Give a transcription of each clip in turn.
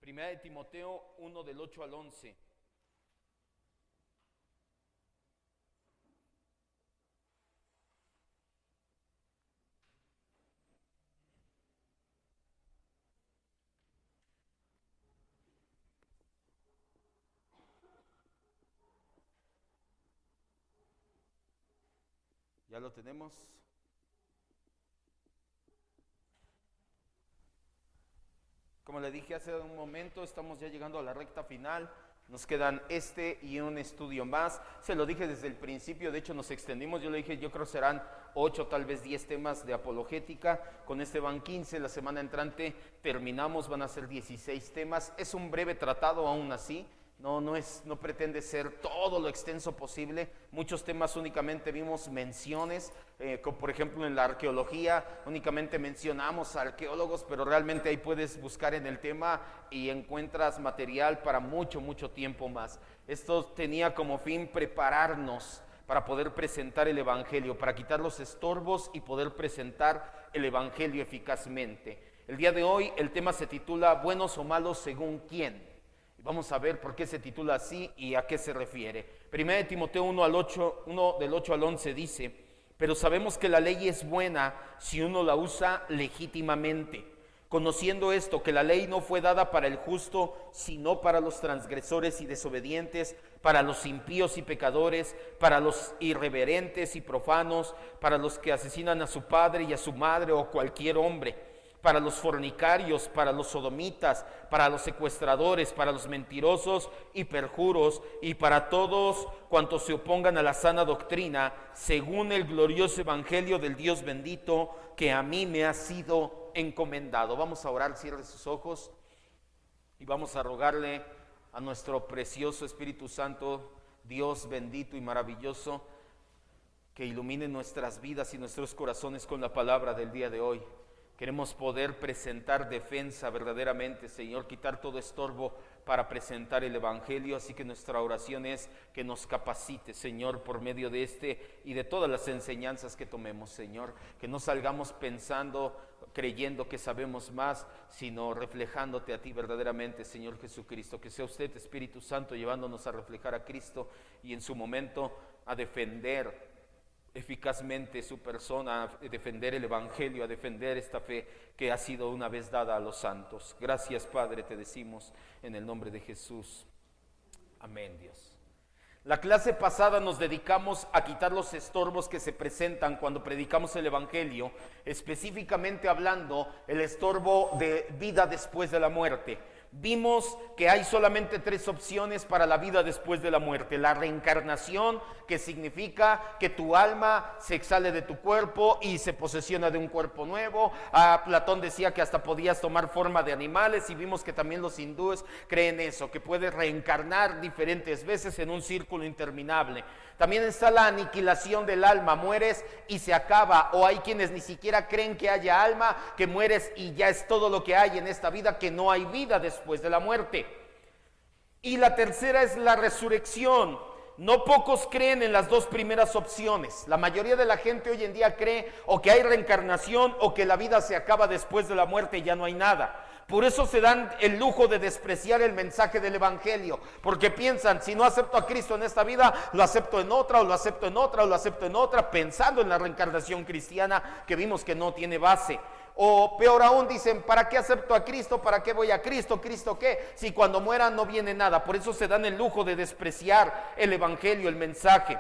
Primera de Timoteo 1 del 8 al 11. ¿Ya lo tenemos? Como le dije hace un momento, estamos ya llegando a la recta final. Nos quedan este y un estudio más. Se lo dije desde el principio, de hecho nos extendimos. Yo le dije, yo creo serán 8, tal vez 10 temas de apologética. Con este van 15, la semana entrante terminamos, van a ser 16 temas. Es un breve tratado aún así. No pretende ser todo lo extenso posible. Muchos temas únicamente vimos menciones, como por ejemplo en la arqueología, únicamente mencionamos a arqueólogos, pero realmente ahí puedes buscar en el tema y encuentras material para mucho tiempo más. Esto tenía como fin prepararnos para poder presentar el Evangelio, para quitar los estorbos y poder presentar el Evangelio eficazmente. El día de hoy el tema se titula ¿Buenos o malos según quién? Vamos a ver por qué se titula así y a qué se refiere. Primera de Timoteo 1 del 8 al 11 dice: pero sabemos que la ley es buena si uno la usa legítimamente, conociendo esto, que la ley no fue dada para el justo, sino para los transgresores y desobedientes, para los impíos y pecadores, para los irreverentes y profanos, para los que asesinan a su padre y a su madre o cualquier hombre, para los fornicarios, para los sodomitas, para los secuestradores, para los mentirosos y perjuros, y para todos cuantos se opongan a la sana doctrina, según el glorioso evangelio del Dios bendito, que a mí me ha sido encomendado. Vamos a orar, cierre sus ojos, y vamos a rogarle a nuestro precioso Espíritu Santo, Dios bendito y maravilloso, que ilumine nuestras vidas y nuestros corazones con la palabra del día de hoy. Queremos poder presentar defensa verdaderamente, Señor, quitar todo estorbo para presentar el Evangelio, así que nuestra oración es que nos capacite, Señor, por medio de este y de todas las enseñanzas que tomemos, Señor, que no salgamos pensando, creyendo que sabemos más, sino reflejándote a ti verdaderamente, Señor Jesucristo, que sea usted, Espíritu Santo, llevándonos a reflejar a Cristo y en su momento a defender eficazmente su persona, a defender el Evangelio, a defender esta fe que ha sido una vez dada a los santos. Gracias, Padre, te decimos en el nombre de Jesús. Amén, Dios. La clase pasada nos dedicamos a quitar los estorbos que se presentan cuando predicamos el Evangelio, específicamente hablando el estorbo de vida después de la muerte. Vimos que hay solamente 3 opciones para la vida después de la muerte: la reencarnación, que significa que tu alma se exhale de tu cuerpo y se posesiona de un cuerpo nuevo. Platón decía que hasta podías tomar forma de animales, y vimos que también los hindúes creen eso, que puedes reencarnar diferentes veces en un círculo interminable. También está la aniquilación del alma, mueres y se acaba, o hay quienes ni siquiera creen que haya alma, que mueres y ya es todo lo que hay en esta vida, que no hay vida después de la muerte. Y la tercera es la resurrección. No pocos creen en las 2 primeras opciones. La mayoría de la gente hoy en día cree o que hay reencarnación o que la vida se acaba después de la muerte y ya no hay nada. Por eso se dan el lujo de despreciar el mensaje del Evangelio, porque piensan, si no acepto a Cristo en esta vida, lo acepto en otra, o lo acepto en otra, o lo acepto en otra, pensando en la reencarnación cristiana que vimos que no tiene base. O peor aún, dicen, ¿para qué acepto a Cristo? ¿Para qué voy a Cristo? ¿Cristo qué? Si cuando muera no viene nada. Por eso se dan el lujo de despreciar el Evangelio, el mensaje.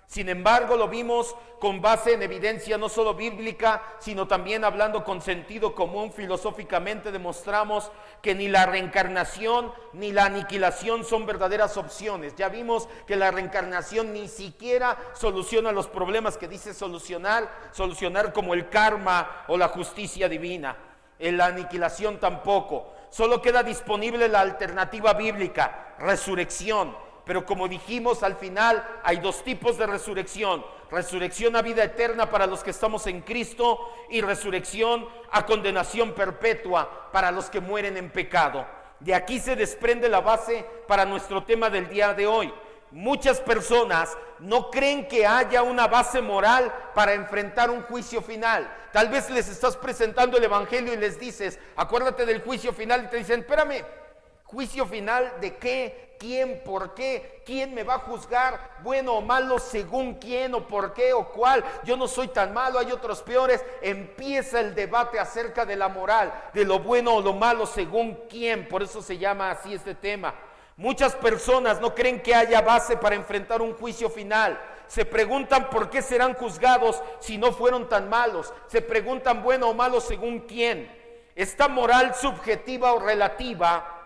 Sin embargo, lo vimos con base en evidencia no solo bíblica, sino también hablando con sentido común. Filosóficamente demostramos que ni la reencarnación ni la aniquilación son verdaderas opciones. Ya vimos que la reencarnación ni siquiera soluciona los problemas que dice solucionar como el karma o la justicia divina. En la aniquilación tampoco. Solo queda disponible la alternativa bíblica, resurrección. Pero como dijimos al final, hay 2 tipos de resurrección: resurrección a vida eterna para los que estamos en Cristo, y resurrección a condenación perpetua para los que mueren en pecado. De aquí se desprende la base para nuestro tema del día de hoy. muchas personas no creen que haya una base moral para enfrentar un juicio final. Tal vez les estás presentando el evangelio y les dices, acuérdate del juicio final, y te dicen, espérame, ¿juicio final de qué? ¿Quién? ¿Por qué? ¿Quién me va a juzgar? ¿Bueno o malo? ¿Según quién? ¿O por qué? ¿O cuál? Yo no soy tan malo, hay otros peores. Empieza el debate acerca de la moral, de lo bueno o lo malo, según quién. Por eso se llama así este tema. Muchas personas no creen que haya base para enfrentar un juicio final. Se preguntan por qué serán juzgados si no fueron tan malos. Se preguntan bueno o malo según quién. Esta moral subjetiva o relativa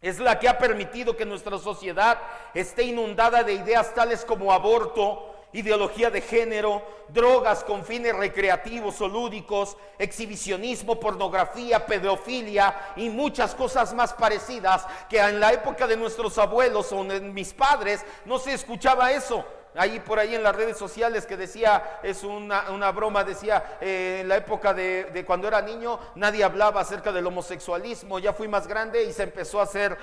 es la que ha permitido que nuestra sociedad esté inundada de ideas tales como aborto, ideología de género, drogas con fines recreativos o lúdicos, exhibicionismo, pornografía, pedofilia y muchas cosas más parecidas que en la época de nuestros abuelos o de mis padres no se escuchaba eso. Ahí por ahí en las redes sociales que decía, es una broma, decía, en la época de cuando era niño nadie hablaba acerca del homosexualismo, ya fui más grande y se empezó a hacer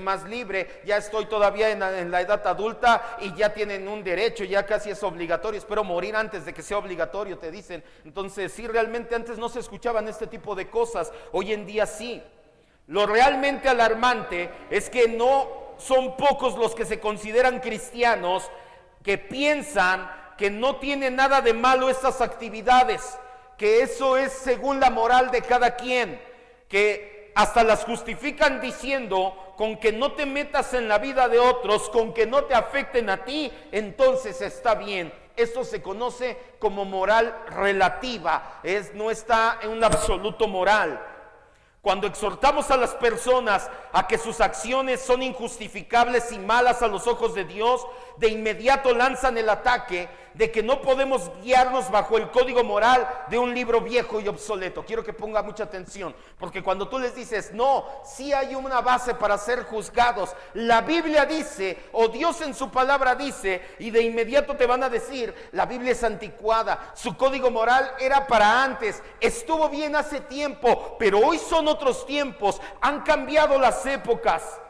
más libre, ya estoy todavía en la edad adulta y ya tienen un derecho, ya casi es obligatorio, espero morir antes de que sea obligatorio, te dicen. Entonces sí, realmente antes no se escuchaban este tipo de cosas, hoy en día sí. Lo realmente alarmante es que no son pocos los que se consideran cristianos que piensan que no tiene nada de malo estas actividades, que eso es según la moral de cada quien, que hasta las justifican diciendo, con que no te metas en la vida de otros, con que no te afecten a ti, entonces está bien. Esto se conoce como moral relativa, no está en un absoluto moral. Cuando exhortamos a las personas a que sus acciones son injustificables y malas a los ojos de Dios, de inmediato lanzan el ataque de que no podemos guiarnos bajo el código moral de un libro viejo y obsoleto. Quiero que ponga mucha atención, porque cuando tú les dices, no, sí hay una base para ser juzgados, la Biblia dice, o Dios en su palabra dice, y de inmediato te van a decir, la Biblia es anticuada, su código moral era para antes, estuvo bien hace tiempo, pero hoy son otros tiempos, han cambiado las épocas.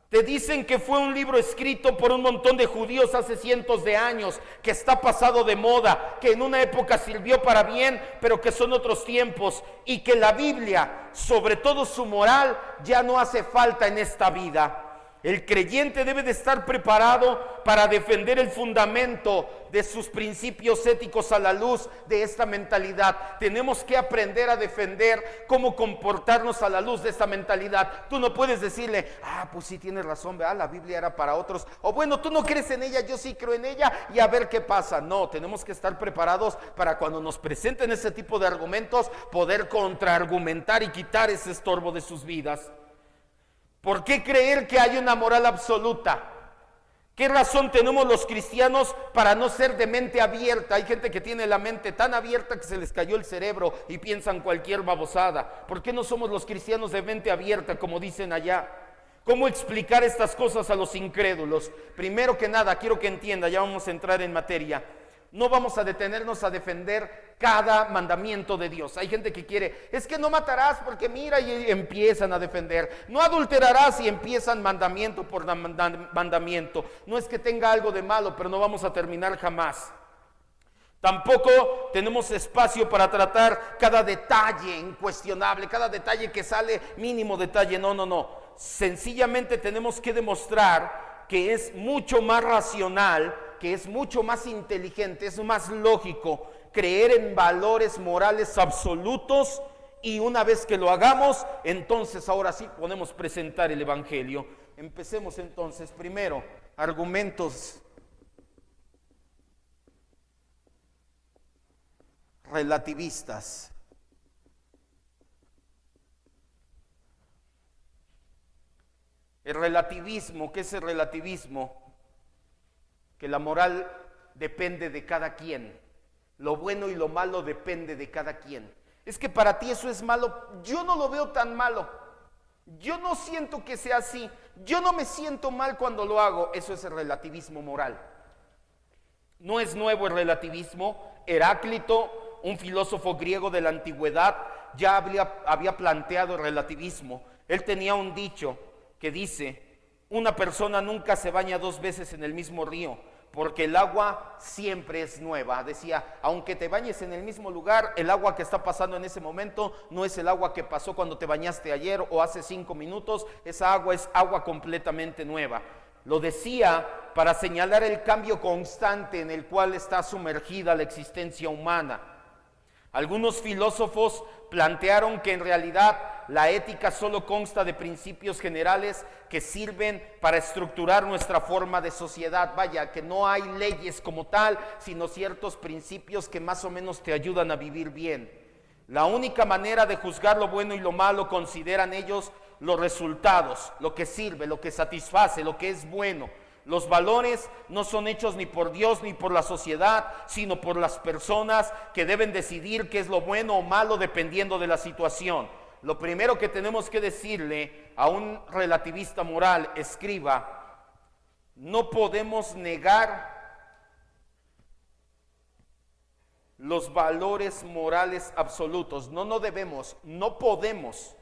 Te dicen que fue un libro escrito por un montón de judíos hace cientos de años, que está pasado de moda, que en una época sirvió para bien, pero que son otros tiempos, y que la Biblia, sobre todo su moral, ya no hace falta en esta vida. El creyente debe de estar preparado para defender el fundamento de sus principios éticos a la luz de esta mentalidad. Tenemos que aprender a defender cómo comportarnos a la luz de esta mentalidad. Tú no puedes decirle, pues sí tienes razón, ¿verdad? La Biblia era para otros. O bueno, tú no crees en ella, yo sí creo en ella y a ver qué pasa. No, tenemos que estar preparados para cuando nos presenten ese tipo de argumentos, poder contraargumentar y quitar ese estorbo de sus vidas. ¿Por qué creer que hay una moral absoluta? ¿Qué razón tenemos los cristianos para no ser de mente abierta? Hay gente que tiene la mente tan abierta que se les cayó el cerebro y piensan cualquier babosada. ¿Por qué no somos los cristianos de mente abierta como dicen allá? ¿Cómo explicar estas cosas a los incrédulos? Primero que nada, quiero que entienda, ya vamos a entrar en materia. No vamos a detenernos a defender cada mandamiento de Dios. Hay gente que quiere, es que no matarás porque mira, y empiezan a defender. No adulterarás y empiezan mandamiento por mandamiento. No es que tenga algo de malo, pero no vamos a terminar jamás. Tampoco tenemos espacio para tratar cada detalle incuestionable, cada detalle que sale, mínimo detalle. No. Sencillamente tenemos que demostrar que es mucho más racional, que es mucho más inteligente, es más lógico creer en valores morales absolutos, y una vez que lo hagamos, entonces ahora sí podemos presentar el evangelio. Empecemos entonces. Primero, argumentos relativistas. El relativismo, ¿qué es el relativismo? Que la moral depende de cada quien. Lo bueno y lo malo depende de cada quien. Es que para ti eso es malo, yo no lo veo tan malo. Yo no siento que sea así. Yo no me siento mal cuando lo hago. Eso es el relativismo moral. No es nuevo el relativismo. Heráclito, un filósofo griego de la antigüedad, ya había planteado el relativismo. Él tenía un dicho que dice: Una persona nunca se baña 2 veces en el mismo río, porque el agua siempre es nueva. Decía, aunque te bañes en el mismo lugar, el agua que está pasando en ese momento no es el agua que pasó cuando te bañaste ayer o hace 5 minutos. Esa agua es agua completamente nueva. Lo decía para señalar el cambio constante en el cual está sumergida la existencia humana. Algunos filósofos plantearon que en realidad la ética solo consta de principios generales que sirven para estructurar nuestra forma de sociedad. Vaya, que no hay leyes como tal, sino ciertos principios que más o menos te ayudan a vivir bien. La única manera de juzgar lo bueno y lo malo, consideran ellos, los resultados, lo que sirve, lo que satisface, lo que es bueno. Los valores no son hechos ni por Dios ni por la sociedad, sino por las personas que deben decidir qué es lo bueno o malo dependiendo de la situación. Lo primero que tenemos que decirle a un relativista moral, escriba, no podemos negar los valores morales absolutos. No debemos, no podemos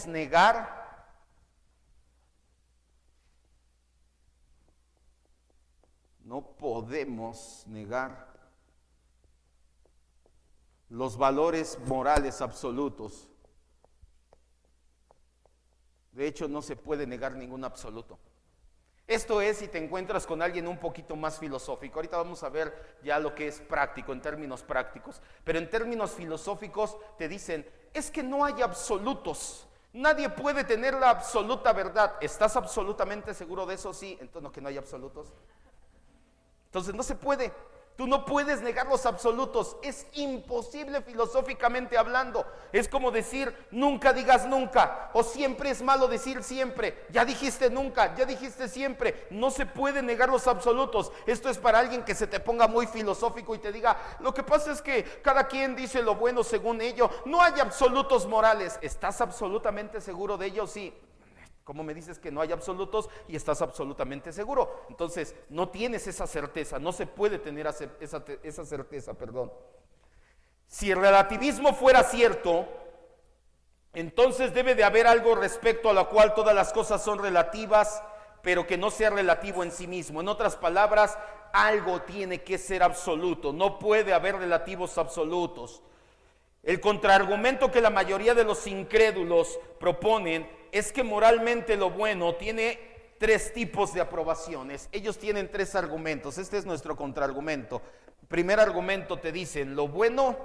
negar los valores morales absolutos. De hecho, no se puede negar ningún absoluto. Esto es si te encuentras con alguien un poquito más filosófico. Ahorita vamos a ver ya lo que es práctico, en términos prácticos. Pero en términos filosóficos te dicen, es que no hay absolutos. Nadie puede tener la absoluta verdad. ¿Estás absolutamente seguro de eso? Sí. Entonces, ¿no que no hay absolutos? Entonces no se puede. Tú no puedes negar los absolutos. Es imposible filosóficamente hablando. Es como decir, nunca digas nunca. O siempre es malo decir siempre. Ya dijiste nunca, ya dijiste siempre. No se puede negar los absolutos. Esto es para alguien que se te ponga muy filosófico y te diga, lo que pasa es que cada quien dice lo bueno según ello. No hay absolutos morales. ¿Estás absolutamente seguro de ello? Sí. ¿Cómo me dices que no hay absolutos y estás absolutamente seguro? Entonces, no tienes esa certeza, no se puede tener esa certeza, perdón. Si el relativismo fuera cierto, entonces debe de haber algo respecto a lo cual todas las cosas son relativas, pero que no sea relativo en sí mismo. En otras palabras, algo tiene que ser absoluto, no puede haber relativos absolutos. El contraargumento que la mayoría de los incrédulos proponen es que moralmente lo bueno tiene 3 tipos de aprobaciones. Ellos tienen 3 argumentos. Este es nuestro contraargumento. Primer argumento, te dicen, lo bueno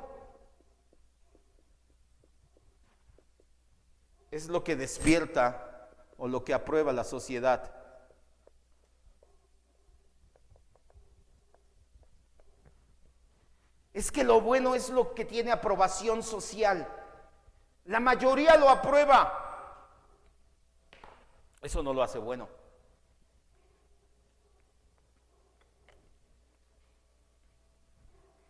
es lo que despierta o lo que aprueba la sociedad. Es que lo bueno es lo que tiene aprobación social. La mayoría lo aprueba. Eso no lo hace bueno.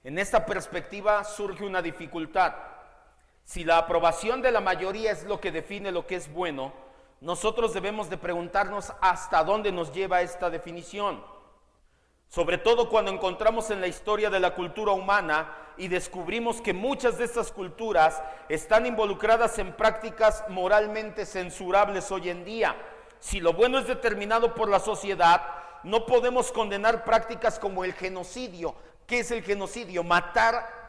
En esta perspectiva surge una dificultad. Si la aprobación de la mayoría es lo que define lo que es bueno, nosotros debemos de preguntarnos hasta dónde nos lleva esta definición. Sobre todo cuando encontramos en la historia de la cultura humana y descubrimos que muchas de estas culturas están involucradas en prácticas moralmente censurables hoy en día. Si lo bueno es determinado por la sociedad, no podemos condenar prácticas como el genocidio. ¿Qué es el genocidio? Matar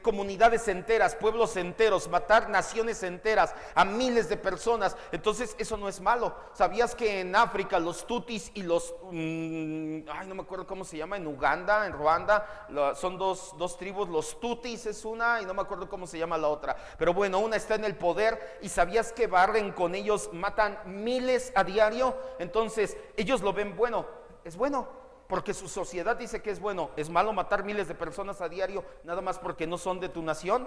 comunidades enteras, pueblos enteros, matar naciones enteras, a miles de personas. Entonces eso no es malo. ¿Sabías que en África los tutis y los, no me acuerdo cómo se llama, en Uganda, en Ruanda, son dos tribus, los tutis es una y no me acuerdo cómo se llama la otra, pero bueno, una está en el poder y ¿sabías que barren con ellos, matan miles a diario? Entonces ellos lo ven bueno, es bueno. Porque su sociedad dice que es bueno. ¿Es malo matar miles de personas a diario nada más porque no son de tu nación?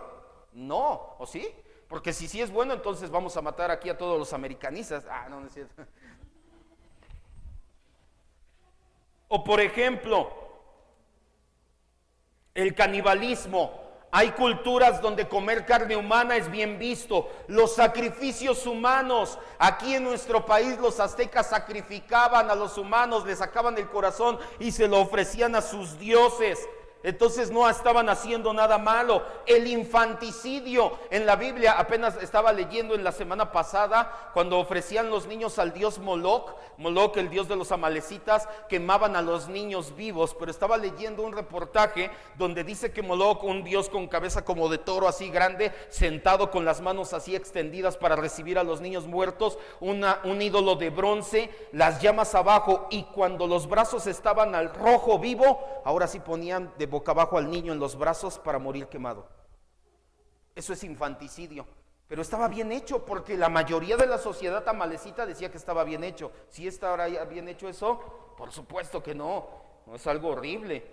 No, ¿o sí? Porque si sí es bueno, entonces vamos a matar aquí a todos los americanistas. No es cierto. O por ejemplo, el canibalismo. Hay culturas donde comer carne humana es bien visto. Los sacrificios humanos. Aquí en nuestro país los aztecas sacrificaban a los humanos, les sacaban el corazón y se lo ofrecían a sus dioses. Entonces no estaban haciendo nada malo. El infanticidio en la Biblia, apenas estaba leyendo en la semana pasada, cuando ofrecían los niños al dios Moloc, Moloc, el dios de los amalecitas, quemaban a los niños vivos. Pero estaba leyendo un reportaje donde dice que Moloc, un dios con cabeza como de toro así grande, sentado con las manos así extendidas para recibir a los niños muertos, un ídolo de bronce, las llamas abajo, y cuando los brazos estaban al rojo vivo, ahora sí ponían de boca abajo al niño en los brazos para morir quemado. Eso es infanticidio. Pero estaba bien hecho, porque la mayoría de la sociedad amalecita decía que estaba bien hecho. ¿Sí estaba bien hecho eso? Por supuesto que no. No, es algo horrible.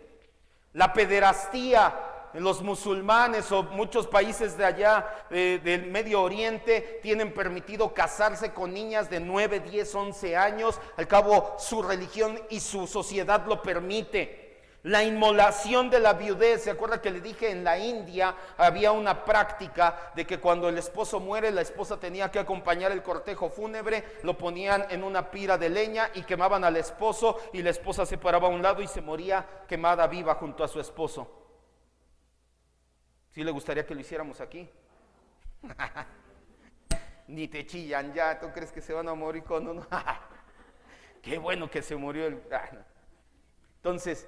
La pederastía en los musulmanes o muchos países de allá del Medio Oriente tienen permitido casarse con niñas de 9, 10, 11 años. Al cabo, su religión y su sociedad lo permite. La inmolación de la viudez. ¿Se acuerda que le dije? En la India había una práctica de que cuando el esposo muere, la esposa tenía que acompañar el cortejo fúnebre, lo ponían en una pira de leña y quemaban al esposo, y la esposa se paraba a un lado y se moría quemada viva junto a su esposo. ¿Sí le gustaría que lo hiciéramos aquí? Ni te chillan ya, ¿tú crees que se van a morir con uno? Qué bueno que se murió el... Entonces,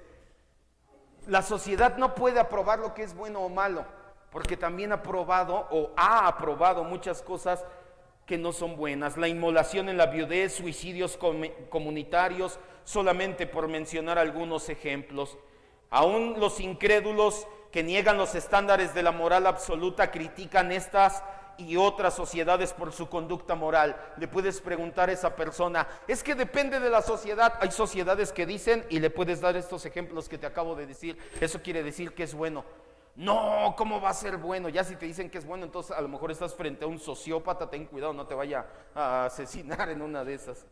la sociedad no puede aprobar lo que es bueno o malo, porque también ha aprobado muchas cosas que no son buenas. La inmolación en la viudez, suicidios comunitarios, solamente por mencionar algunos ejemplos. Aún los incrédulos que niegan los estándares de la moral absoluta critican estas y otras sociedades por su conducta moral. Le puedes preguntar a esa persona, es que depende de la sociedad. Hay sociedades que dicen, y le puedes dar estos ejemplos que te acabo de decir, eso quiere decir que es bueno. No, ¿cómo va a ser bueno? Ya si te dicen que es bueno, entonces a lo mejor estás frente a un sociópata. Ten cuidado, no te vaya a asesinar en una de esas.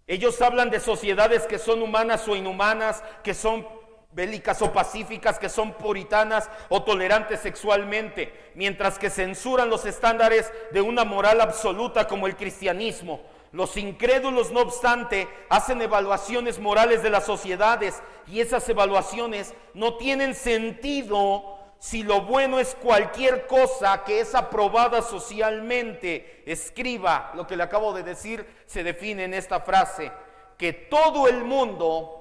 Ellos hablan de sociedades que son humanas o inhumanas, que son bélicas o pacíficas, que son puritanas o tolerantes sexualmente, mientras que censuran los estándares de una moral absoluta como el cristianismo. Los incrédulos, no obstante, hacen evaluaciones morales de las sociedades, y esas evaluaciones no tienen sentido si lo bueno es cualquier cosa que es aprobada socialmente. Escriba lo que le acabo de decir, se define en esta frase: que todo el mundo,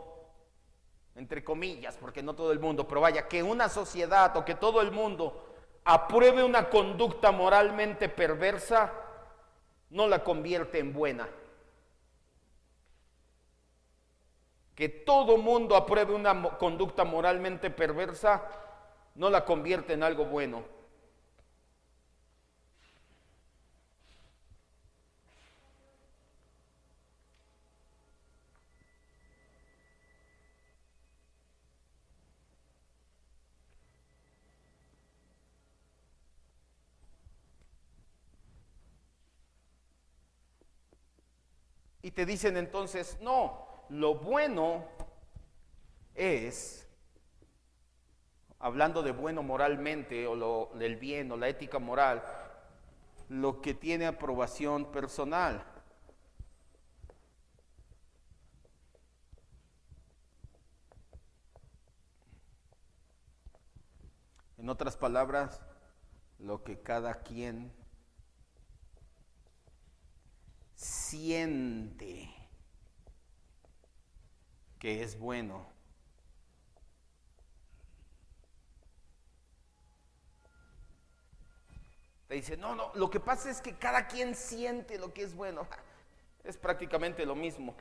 entre comillas, porque no todo el mundo, pero vaya, que una sociedad o que todo el mundo apruebe una conducta moralmente perversa, no la convierte en buena. Que todo mundo apruebe una conducta moralmente perversa, no la convierte en algo bueno. Y te dicen entonces, no, lo bueno es, hablando de bueno moralmente, o del bien, o la ética moral, lo que tiene aprobación personal. En otras palabras, lo que cada quien siente que es bueno. Te dice, no, lo que pasa es que cada quien siente lo que es bueno. Es prácticamente lo mismo.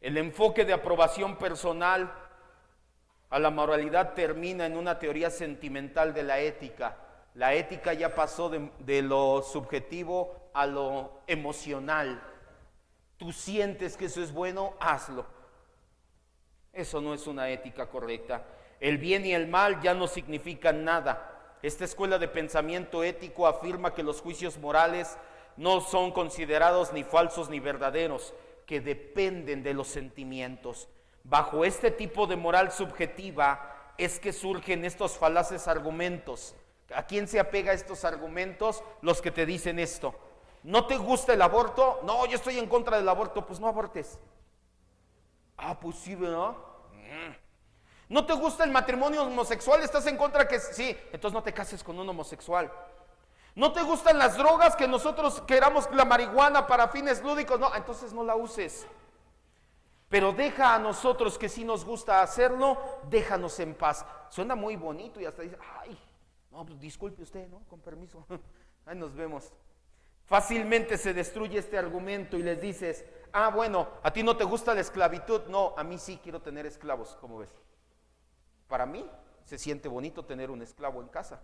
El enfoque de aprobación personal a la moralidad termina en una teoría sentimental de la ética. La ética ya pasó de lo subjetivo a lo emocional. Tú sientes que eso es bueno, hazlo. Eso no es una ética correcta. El bien y el mal ya no significan nada. Esta escuela de pensamiento ético afirma que los juicios morales no son considerados ni falsos ni verdaderos, que dependen de los sentimientos. Bajo este tipo de moral subjetiva es que surgen estos falaces argumentos. ¿A quién se apega a estos argumentos? Los que te dicen esto. ¿No te gusta el aborto? No, yo estoy en contra del aborto. Pues no abortes. Ah, pues sí, ¿verdad? ¿No te gusta el matrimonio homosexual? ¿Estás en contra que sí? Entonces no te cases con un homosexual. ¿No te gustan las drogas, que nosotros queramos la marihuana para fines lúdicos? No, entonces no la uses. Pero deja a nosotros que sí nos gusta hacerlo, déjanos en paz. Suena muy bonito y hasta dice, ay, no, pues disculpe usted, ¿no? Con permiso. Ahí nos vemos. Fácilmente se destruye este argumento y les dices, ah, bueno, ¿a ti no te gusta la esclavitud? No, a mí sí quiero tener esclavos, ¿cómo ves? Para mí se siente bonito tener un esclavo en casa.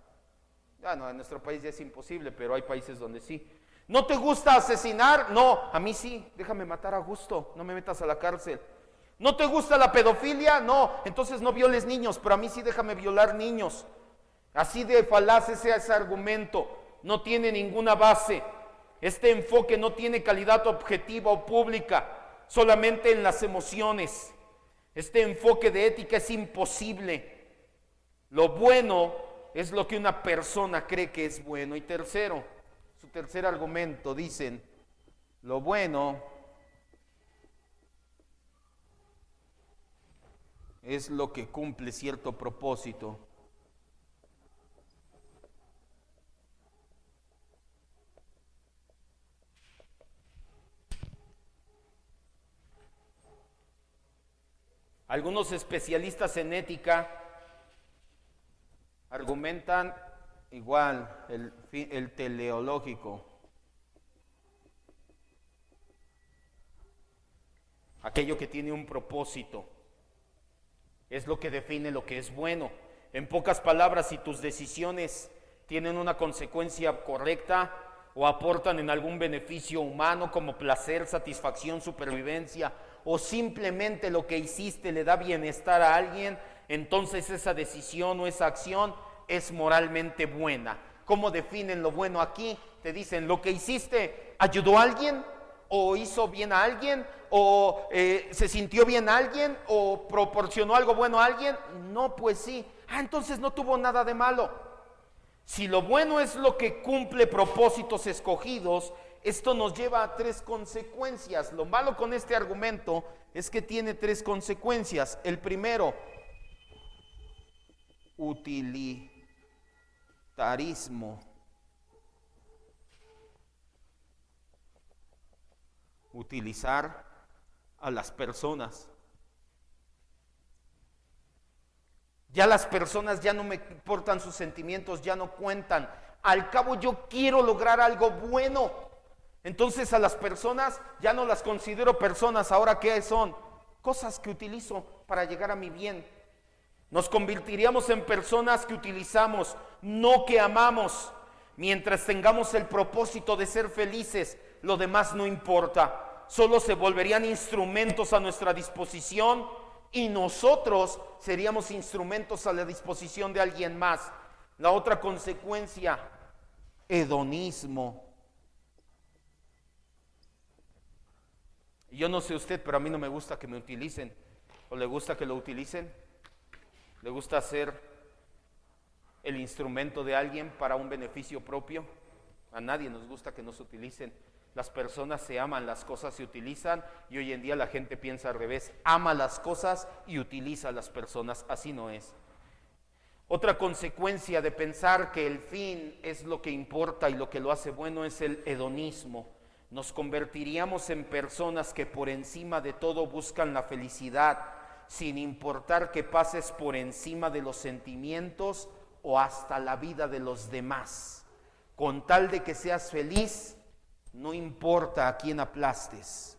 No, en nuestro país ya es imposible, pero hay países donde sí. ¿No te gusta asesinar? No, a mí sí, déjame matar a gusto, no me metas a la cárcel. ¿No te gusta la pedofilia? No, entonces no violes niños, pero a mí sí déjame violar niños. Así de falaz ese argumento, no tiene ninguna base. Este enfoque no tiene calidad objetiva o pública, solamente en las emociones. Este enfoque de ética es imposible. Lo bueno es lo que una persona cree que es bueno. Y tercero, su tercer argumento, dicen, lo bueno es lo que cumple cierto propósito. Algunos especialistas en ética argumentan igual el teleológico, aquello que tiene un propósito, es lo que define lo que es bueno. En pocas palabras, si tus decisiones tienen una consecuencia correcta o aportan en algún beneficio humano como placer, satisfacción, supervivencia, o simplemente lo que hiciste le da bienestar a alguien, entonces esa decisión o esa acción es moralmente buena. ¿Cómo definen lo bueno aquí? Te dicen, lo que hiciste ayudó a alguien, o hizo bien a alguien, o se sintió bien a alguien, o proporcionó algo bueno a alguien. No, pues sí. Entonces no tuvo nada de malo. Si lo bueno es lo que cumple propósitos escogidos, esto nos lleva a tres consecuencias. Lo malo con este argumento es que tiene tres consecuencias. El primero, utilitarismo. Utilizar a las personas. Ya las personas ya no me importan sus sentimientos, ya no cuentan. Al cabo yo quiero lograr algo bueno. Entonces a las personas ya no las considero personas. ¿Ahora qué son? Cosas que utilizo para llegar a mi bien. Nos convertiríamos en personas que utilizamos, no que amamos. Mientras tengamos el propósito de ser felices, lo demás no importa. Solo se volverían instrumentos a nuestra disposición y nosotros seríamos instrumentos a la disposición de alguien más. La otra consecuencia, hedonismo. Yo no sé usted, pero a mí no me gusta que me utilicen. ¿O le gusta que lo utilicen? ¿Le gusta ser el instrumento de alguien para un beneficio propio? A nadie nos gusta que nos utilicen. Las personas se aman, las cosas se utilizan, y hoy en día la gente piensa al revés: ama las cosas y utiliza a las personas. Así no es. Otra consecuencia de pensar que el fin es lo que importa y lo que lo hace bueno es el hedonismo. Nos convertiríamos en personas que por encima de todo buscan la felicidad, sin importar que pases por encima de los sentimientos o hasta la vida de los demás. Con tal de que seas feliz, no importa a quién aplastes.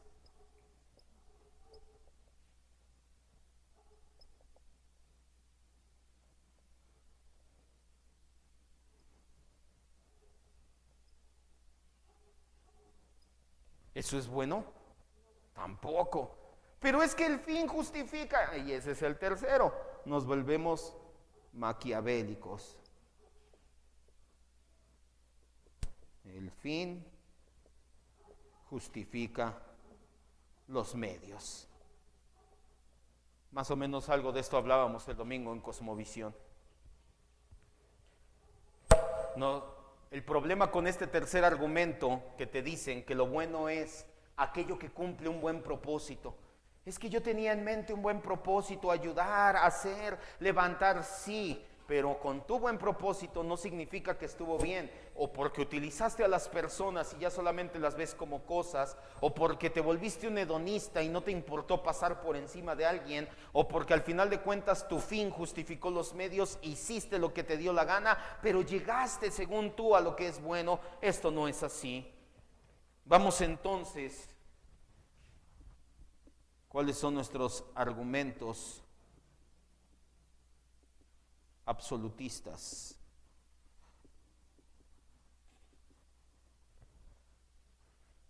¿Eso es bueno? Tampoco. Pero es que el fin justifica, y ese es el tercero. Nos volvemos maquiavélicos. El fin justifica los medios. Más o menos algo de esto hablábamos el domingo en Cosmovisión. No, el problema con este tercer argumento que te dicen que lo bueno es aquello que cumple un buen propósito, Es que yo tenía en mente un buen propósito, ayudar, hacer, levantar, sí, pero con tu buen propósito no significa que estuvo bien, o porque utilizaste a las personas y ya solamente las ves como cosas, o porque te volviste un hedonista y no te importó pasar por encima de alguien, o porque al final de cuentas tu fin justificó los medios, hiciste lo que te dio la gana, pero llegaste según tú a lo que es bueno. Esto no es así. Vamos entonces, ¿cuáles son nuestros argumentos absolutistas?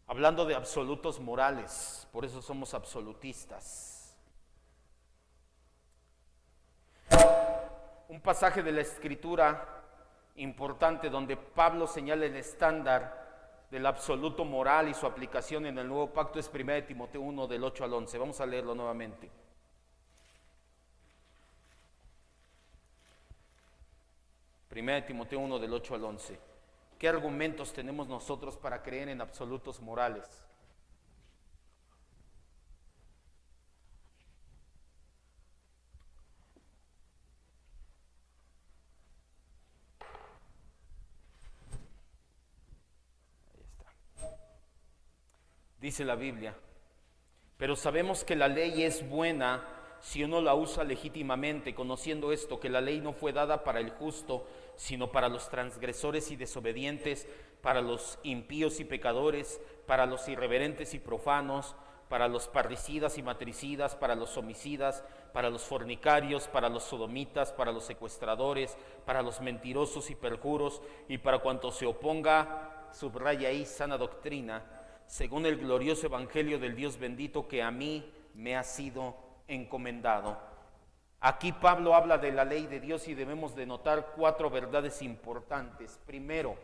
Hablando de absolutos morales, por eso somos absolutistas. Un pasaje de la Escritura importante donde Pablo señala el estándar del absoluto moral y su aplicación en el nuevo pacto es 1 Timoteo 1 del 8 al 11. Vamos a leerlo nuevamente. 1 Timoteo 1 del 8 al 11. ¿Qué argumentos tenemos nosotros para creer en absolutos morales? Ahí está. Dice la Biblia: pero sabemos que la ley es buena si uno la usa legítimamente, conociendo esto, que la ley no fue dada para el justo, sino para los transgresores y desobedientes, para los impíos y pecadores, para los irreverentes y profanos, para los parricidas y matricidas, para los homicidas, para los fornicarios, para los sodomitas, para los secuestradores, para los mentirosos y perjuros, y para cuanto se oponga, subraya ahí, sana doctrina, según el glorioso evangelio del Dios bendito que a mí me ha sido encomendado. Aquí Pablo habla de la ley de Dios y debemos de notar 4 verdades importantes. Primero,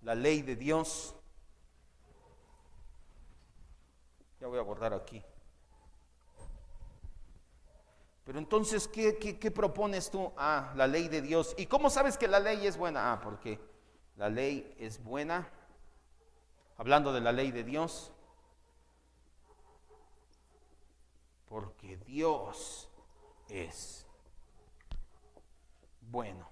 la ley de Dios. Ya voy a borrar aquí. Pero entonces, ¿qué propones tú? Ah, la ley de Dios. ¿Y cómo sabes que la ley es buena? Ah, porque la ley es buena. Hablando de la ley de Dios, porque Dios es bueno.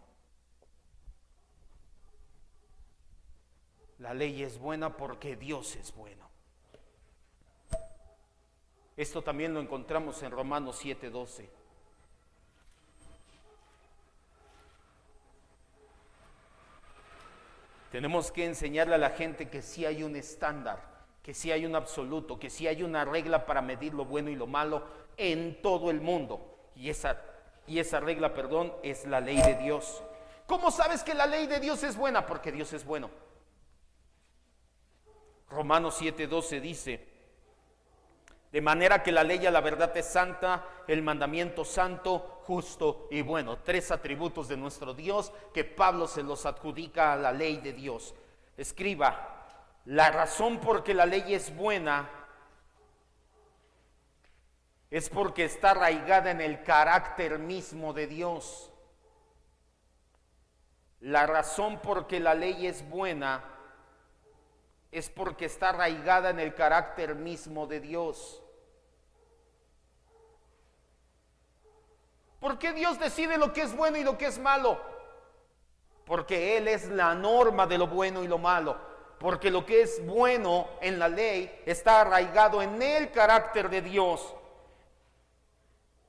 La ley es buena porque Dios es bueno. Esto también lo encontramos en Romanos 7:12. Tenemos que enseñarle a la gente que sí hay un estándar, que sí hay un absoluto, que sí hay una regla para medir lo bueno y lo malo en todo el mundo. Y esa regla, es la ley de Dios. ¿Cómo sabes que la ley de Dios es buena? Porque Dios es bueno. Romanos 7:12 dice: de manera que la ley a la verdad es santa, el mandamiento santo, justo y bueno. 3 atributos de nuestro Dios que Pablo se los adjudica a la ley de Dios. Escriba: la razón por que la ley es buena es porque está arraigada en el carácter mismo de Dios. La razón por que la ley es buena es porque está arraigada en el carácter mismo de Dios. ¿Por qué Dios decide lo que es bueno y lo que es malo? Porque Él es la norma de lo bueno y lo malo. Porque lo que es bueno en la ley está arraigado en el carácter de Dios.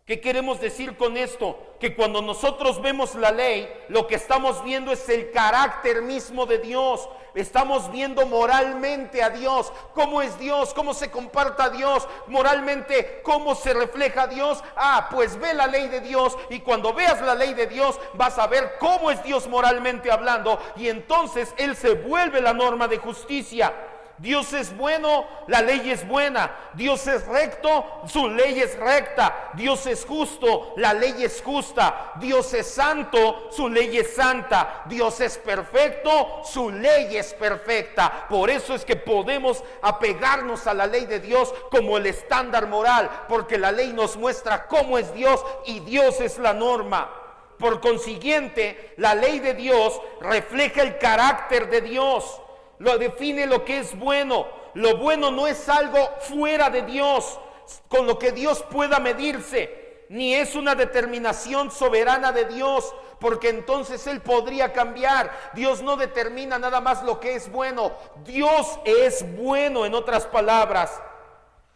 ¿Qué queremos decir con esto? Que cuando nosotros vemos la ley, lo que estamos viendo es el carácter mismo de Dios. Estamos viendo moralmente a Dios, cómo es Dios, cómo se comporta a Dios, moralmente cómo se refleja a Dios. Ah, pues ve la ley de Dios, y cuando veas la ley de Dios vas a ver cómo es Dios moralmente hablando, y entonces Él se vuelve la norma de justicia. Dios es bueno, la ley es buena. Dios es recto, su ley es recta. Dios es justo, la ley es justa. Dios es santo, su ley es santa. Dios es perfecto, su ley es perfecta. Por eso es que podemos apegarnos a la ley de Dios como el estándar moral, porque la ley nos muestra cómo es Dios y Dios es la norma. Por consiguiente, la ley de Dios refleja el carácter de Dios. Lo define lo que es bueno. Lo bueno no es algo fuera de Dios. con lo que Dios pueda medirse, ni es una determinación soberana de Dios, porque entonces Él podría cambiar. Dios no determina nada más lo que es bueno. Dios es bueno, en otras palabras.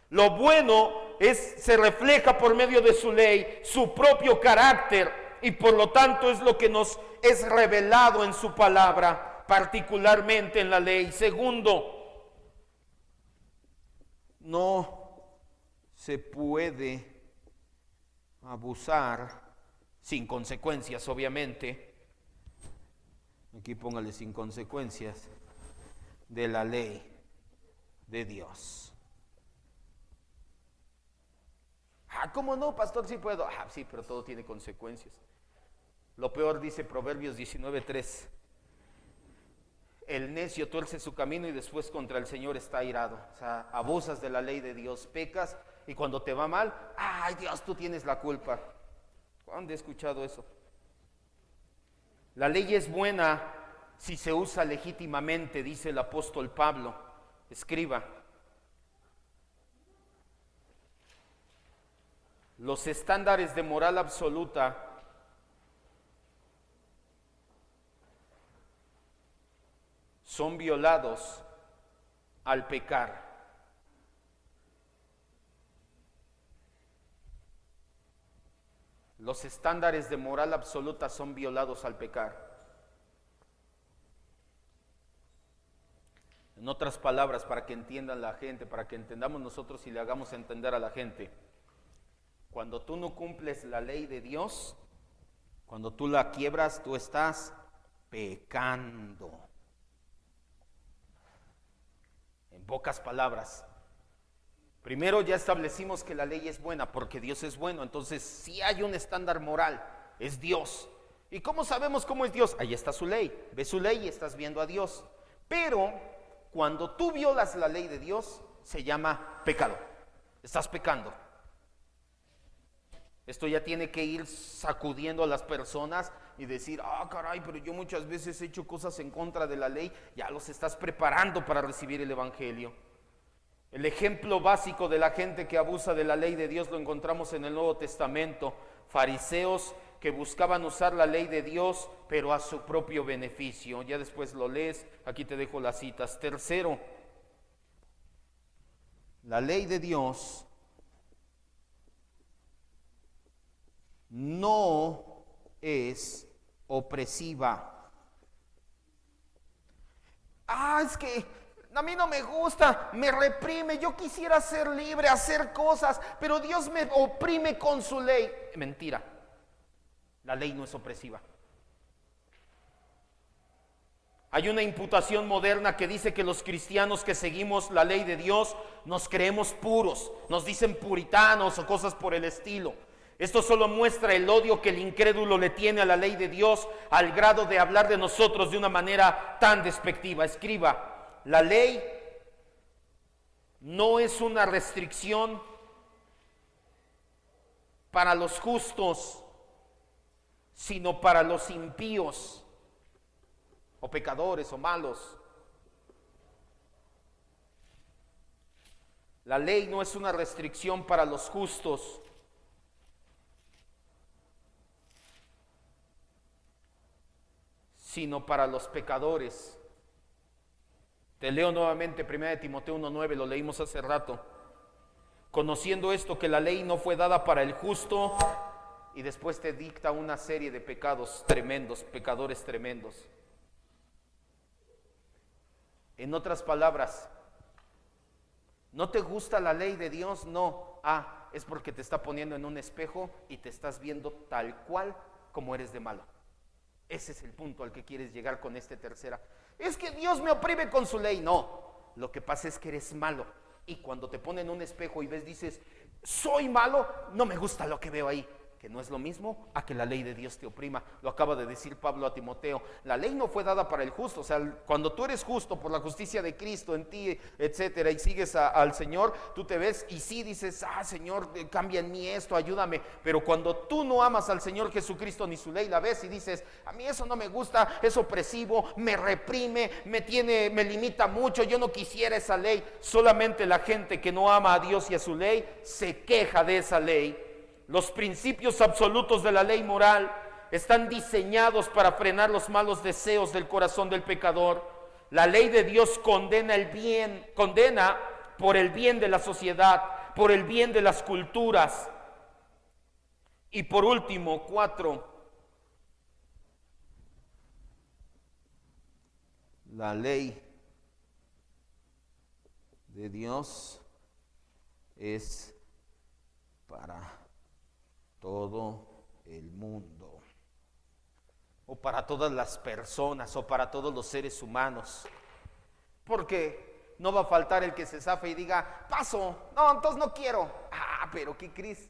Lo bueno se refleja por medio de su ley, su propio carácter, y por lo tanto es lo que nos es revelado en su palabra, particularmente en la ley. Segundo, no se puede abusar sin consecuencias, obviamente. Aquí póngale sin consecuencias de la ley de Dios. ¿Cómo no, pastor? Sí puedo. Sí, pero todo tiene consecuencias. Lo peor, dice Proverbios 19:3. El necio tuerce su camino y después contra el Señor está airado. O sea, abusas de la ley de Dios, pecas, y cuando te va mal, ay Dios, tú tienes la culpa. ¿Cuándo he escuchado eso? La ley es buena si se usa legítimamente, dice el apóstol Pablo. Escriba. Los estándares de moral absoluta son violados al pecar. Los estándares de moral absoluta son violados al pecar. En otras palabras, para que entiendan la gente, para que entendamos nosotros y le hagamos entender a la gente, cuando tú no cumples la ley de Dios, cuando tú la quiebras, tú estás pecando. En pocas palabras, primero ya establecimos que la ley es buena porque Dios es bueno. Entonces si hay un estándar moral, es Dios. ¿Y cómo sabemos cómo es Dios? Ahí está su ley. Ves su ley y estás viendo a Dios. Pero cuando tú violas la ley de Dios, se llama pecado. Estás pecando. Esto ya tiene que ir sacudiendo a las personas y decir, caray, pero yo muchas veces he hecho cosas en contra de la ley. Ya los estás preparando para recibir el evangelio. El ejemplo básico de la gente que abusa de la ley de Dios lo encontramos en el Nuevo Testamento. Fariseos que buscaban usar la ley de Dios, pero a su propio beneficio. Ya después lo lees, aquí te dejo las citas. Tercero, la ley de Dios no es opresiva. Es que a mí no me gusta, me reprime, yo quisiera ser libre, hacer cosas, pero Dios me oprime con su ley. Mentira, la ley no es opresiva. Hay una imputación moderna que dice que los cristianos que seguimos la ley de Dios nos creemos puros, nos dicen puritanos o cosas por el estilo. Esto solo muestra el odio que el incrédulo le tiene a la ley de Dios al grado de hablar de nosotros de una manera tan despectiva. Escriba, la ley no es una restricción para los justos, sino para los impíos o pecadores o malos. La ley no es una restricción para los justos, sino para los pecadores. Te leo nuevamente 1 Timoteo 1:9, lo leímos hace rato. Conociendo esto, que la ley no fue dada para el justo, y después te dicta una serie de pecados tremendos, pecadores tremendos. En otras palabras, ¿no te gusta la ley de Dios? No. Es porque te está poniendo en un espejo y te estás viendo tal cual como eres de malo. Ese es el punto al que quieres llegar con esta tercera. Es que Dios me oprime con su ley. No, lo que pasa es que eres malo. Y cuando te ponen un espejo y ves, dices, soy malo, no me gusta lo que veo ahí. que no es lo mismo a que la ley de Dios te oprima. Lo acaba de decir Pablo a Timoteo. La ley no fue dada para el justo. O sea, cuando tú eres justo por la justicia de Cristo en ti, etcétera, y sigues al Señor, tú te ves y sí dices, Señor, cambia en mí esto, ayúdame. Pero cuando tú no amas al Señor Jesucristo ni su ley, la ves y dices, a mí eso no me gusta, es opresivo, me reprime, me limita mucho, yo no quisiera esa ley. Solamente la gente que no ama a Dios y a su ley se queja de esa ley. Los principios absolutos de la ley moral están diseñados para frenar los malos deseos del corazón del pecador. La ley de Dios condena por el bien de la sociedad, por el bien de las culturas. Y por último, 4. La ley de Dios es para todo el mundo, o para todas las personas, o para todos los seres humanos, porque no va a faltar el que se zafe y diga, paso, no, entonces no quiero. Pero ¿qué crees?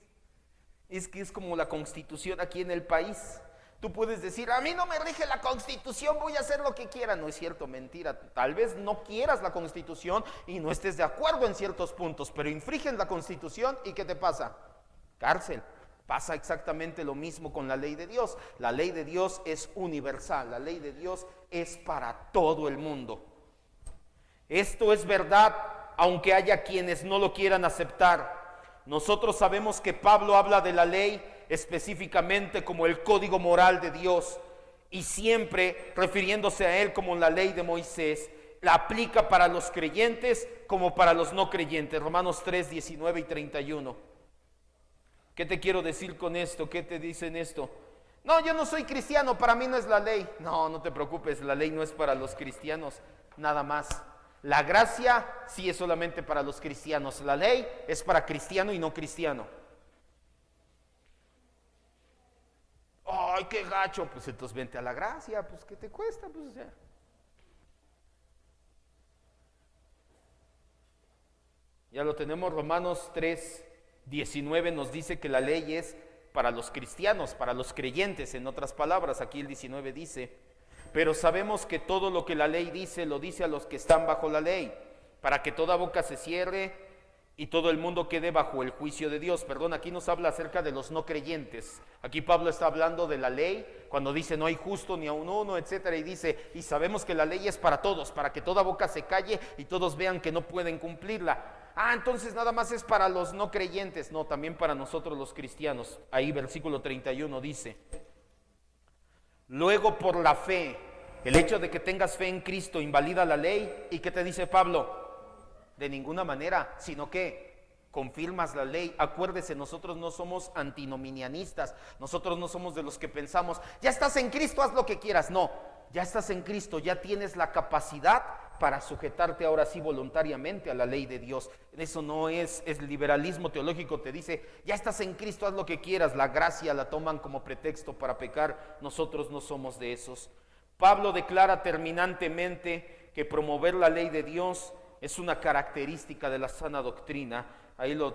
Es que es como la Constitución aquí en el país. Tú puedes decir, a mí no me rige la Constitución, voy a hacer lo que quiera. No es cierto, mentira. Tal vez no quieras la Constitución y no estés de acuerdo en ciertos puntos, pero infringen la Constitución y ¿qué te pasa? Cárcel. Pasa exactamente lo mismo con la ley de Dios. La ley de Dios es universal, la ley de Dios es para todo el mundo. Esto es verdad, aunque haya quienes no lo quieran aceptar. Nosotros sabemos que Pablo habla de la ley específicamente como el código moral de Dios, y siempre refiriéndose a él como la ley de Moisés. La aplica para los creyentes como para los no creyentes. Romanos 3, 19 y 31. ¿Qué te quiero decir con esto? ¿Qué te dicen esto? No, yo no soy cristiano, para mí no es la ley. No, no te preocupes, la ley no es para los cristianos, nada más. La gracia sí es solamente para los cristianos, la ley es para cristiano y no cristiano. Ay, qué gacho, pues entonces vente a la gracia, pues ¿qué te cuesta? Pues ya. Ya lo tenemos, Romanos 3, 19 nos dice que la ley es para los cristianos, para los creyentes. En otras palabras, aquí el 19 dice, pero sabemos que todo lo que la ley dice, lo dice a los que están bajo la ley, para que toda boca se cierre y todo el mundo quede bajo el juicio de Dios. Perdón, aquí nos habla acerca de los no creyentes. Aquí Pablo está hablando de la ley, cuando dice no hay justo ni a uno, etcétera, y dice, y sabemos que la ley es para todos, para que toda boca se calle y todos vean que no pueden cumplirla. Entonces nada más es para los no creyentes. No, también para nosotros los cristianos. Ahí versículo 31 dice, luego por la fe, el hecho de que tengas fe en Cristo invalida la ley. ¿Y qué te dice Pablo? De ninguna manera, sino que confirmas la ley. Acuérdese, nosotros no somos antinominianistas, nosotros no somos de los que pensamos, ya estás en Cristo, haz lo que quieras. No, ya estás en Cristo, ya tienes la capacidad para sujetarte ahora sí voluntariamente a la ley de Dios. Eso no es liberalismo teológico, te dice, ya estás en Cristo, haz lo que quieras. La gracia la toman como pretexto para pecar. Nosotros no somos de esos. Pablo declara terminantemente que promover la ley de Dios es una característica de la sana doctrina.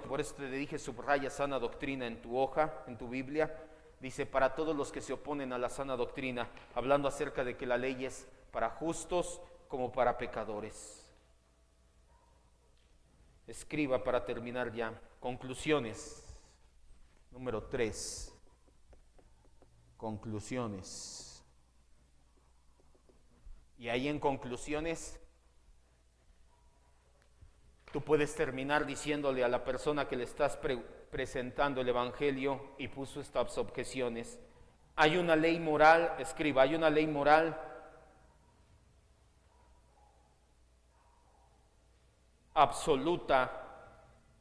Por eso te dije, subraya sana doctrina en tu hoja, en tu Biblia. Dice, para todos los que se oponen a la sana doctrina, hablando acerca de que la ley es para justos como para pecadores. Escriba para terminar ya. Conclusiones. Número 3. Conclusiones. Y ahí en conclusiones, tú puedes terminar diciéndole a la persona que le estás presentando el Evangelio y puso estas objeciones. Hay una ley moral, escriba, hay una ley moral absoluta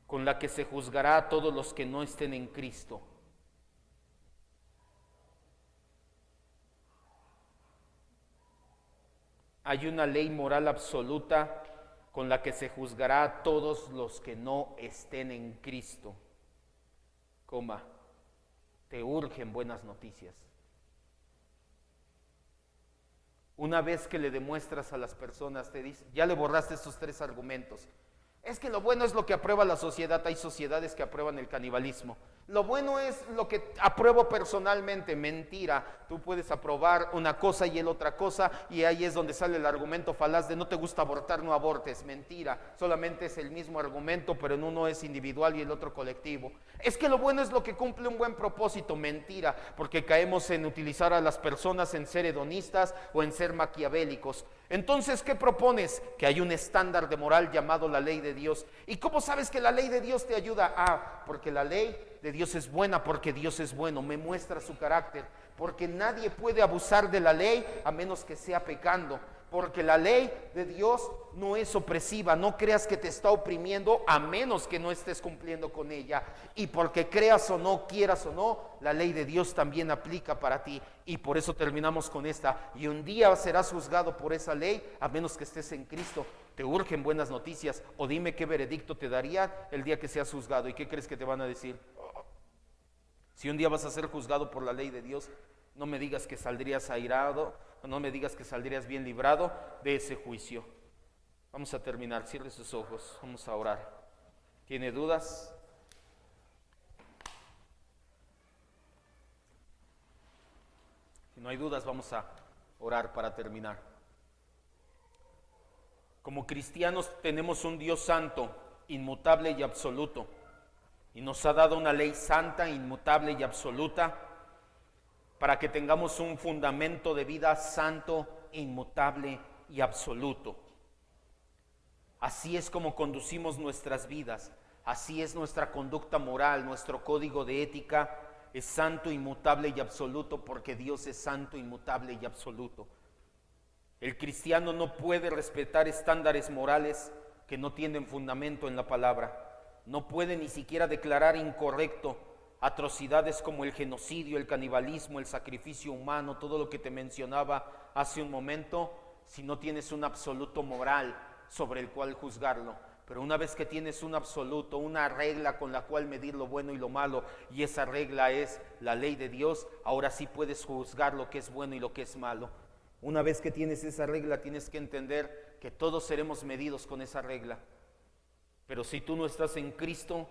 con la que se juzgará a todos los que no estén en Cristo. Hay una ley moral absoluta con la que se juzgará a todos los que no estén en Cristo. Te urgen buenas noticias. Una vez que le demuestras a las personas, te dice, ya le borraste estos 3 argumentos. Es que lo bueno es lo que aprueba la sociedad. Hay sociedades que aprueban el canibalismo. Lo bueno es lo que apruebo personalmente. Mentira. Tú puedes aprobar una cosa y el otra cosa, y ahí es donde sale el argumento falaz de no te gusta abortar, no abortes. Mentira. Solamente es el mismo argumento, pero en uno es individual y el otro colectivo. Es que lo bueno es lo que cumple un buen propósito. Mentira, porque caemos en utilizar a las personas en ser hedonistas o en ser maquiavélicos. Entonces, ¿qué propones? Que hay un estándar de moral llamado la ley de Dios. ¿Y cómo sabes que la ley de Dios te ayuda? Porque la ley de Dios es buena, porque Dios es bueno, me muestra su carácter, porque nadie puede abusar de la ley a menos que sea pecando, porque la ley de Dios no es opresiva. No creas que te está oprimiendo a menos que no estés cumpliendo con ella, y porque creas o no, quieras o no, la ley de Dios también aplica para ti. Y por eso terminamos con esta: y un día serás juzgado por esa ley a menos que estés en Cristo. ¿Te urgen buenas noticias? O dime qué veredicto te daría el día que seas juzgado. ¿Y qué crees que te van a decir? Si un día vas a ser juzgado por la ley de Dios, no me digas que saldrías airado, no me digas que saldrías bien librado de ese juicio. Vamos a terminar, cierre sus ojos, vamos a orar. ¿Tiene dudas? Si no hay dudas, vamos a orar para terminar. Como cristianos tenemos un Dios santo, inmutable y absoluto, y nos ha dado una ley santa, inmutable y absoluta, para que tengamos un fundamento de vida santo, inmutable y absoluto. Así es como conducimos nuestras vidas, así es nuestra conducta moral, nuestro código de ética es santo, inmutable y absoluto, porque Dios es santo, inmutable y absoluto. El cristiano no puede respetar estándares morales que no tienen fundamento en la palabra. No puede ni siquiera declarar incorrecto atrocidades como el genocidio, el canibalismo, el sacrificio humano, todo lo que te mencionaba hace un momento, si no tienes un absoluto moral sobre el cual juzgarlo. Pero una vez que tienes un absoluto, una regla con la cual medir lo bueno y lo malo, y esa regla es la ley de Dios, ahora sí puedes juzgar lo que es bueno y lo que es malo. Una vez que tienes esa regla, tienes que entender que todos seremos medidos con esa regla. Pero si tú no estás en Cristo,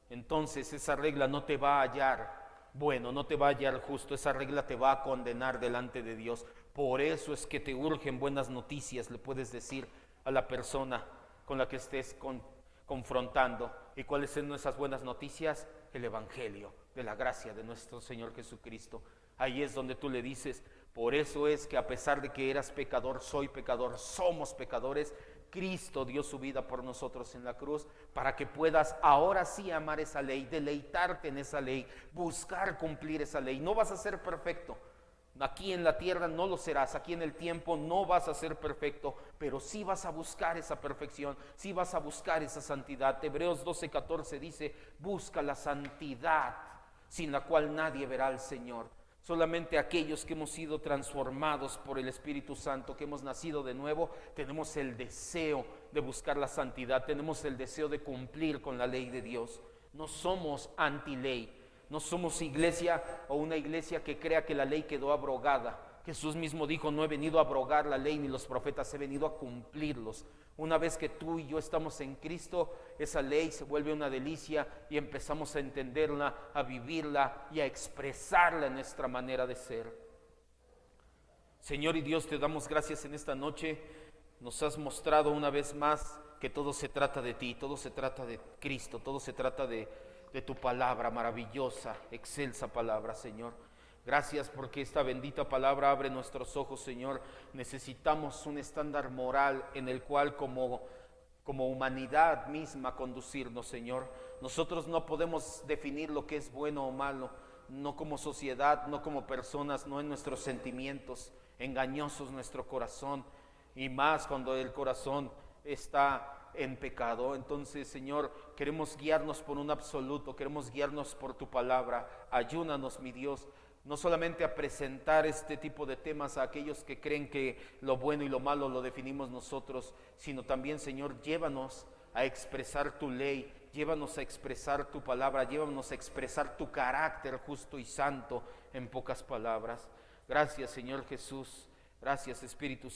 entonces esa regla no te va a hallar bueno, no te va a hallar justo, esa regla te va a condenar delante de Dios. Por eso es que te urgen buenas noticias, le puedes decir a la persona con la que estés confrontando. ¿Y cuáles son esas buenas noticias? El Evangelio de la gracia de nuestro Señor Jesucristo. Ahí es donde tú le dices: por eso es que a pesar de que eras pecador, soy pecador, somos pecadores, Cristo dio su vida por nosotros en la cruz, para que puedas ahora sí amar esa ley, deleitarte en esa ley, buscar cumplir esa ley. No vas a ser perfecto, aquí en la tierra no lo serás, aquí en el tiempo no vas a ser perfecto, pero sí vas a buscar esa perfección, sí vas a buscar esa santidad. Hebreos 12:14 dice: busca la santidad, sin la cual nadie verá al Señor. Solamente aquellos que hemos sido transformados por el Espíritu Santo, que hemos nacido de nuevo, tenemos el deseo de buscar la santidad, tenemos el deseo de cumplir con la ley de Dios. No somos anti-ley, no somos iglesia o una iglesia que crea que la ley quedó abrogada. Jesús mismo dijo: no he venido a abrogar la ley ni los profetas, he venido a cumplirlos. Una vez que tú y yo estamos en Cristo, esa ley se vuelve una delicia y empezamos a entenderla, a vivirla y a expresarla en nuestra manera de ser. Señor y Dios, te damos gracias en esta noche. Nos has mostrado una vez más que todo se trata de ti, todo se trata de Cristo, todo se trata de tu palabra maravillosa, excelsa palabra, Señor. Gracias porque esta bendita palabra abre nuestros ojos, Señor. Necesitamos un estándar moral en el cual como humanidad misma conducirnos, Señor. Nosotros no podemos definir lo que es bueno o malo, no como sociedad, no como personas, no en nuestros sentimientos, engañosos nuestro corazón, y más cuando el corazón está en pecado. Entonces, Señor, queremos guiarnos por un absoluto, queremos guiarnos por tu palabra. Ayúdanos, mi Dios, no solamente a presentar este tipo de temas a aquellos que creen que lo bueno y lo malo lo definimos nosotros, sino también, Señor, llévanos a expresar tu ley, llévanos a expresar tu palabra, llévanos a expresar tu carácter justo y santo, en pocas palabras. Gracias, Señor Jesús, gracias, Espíritu Santo.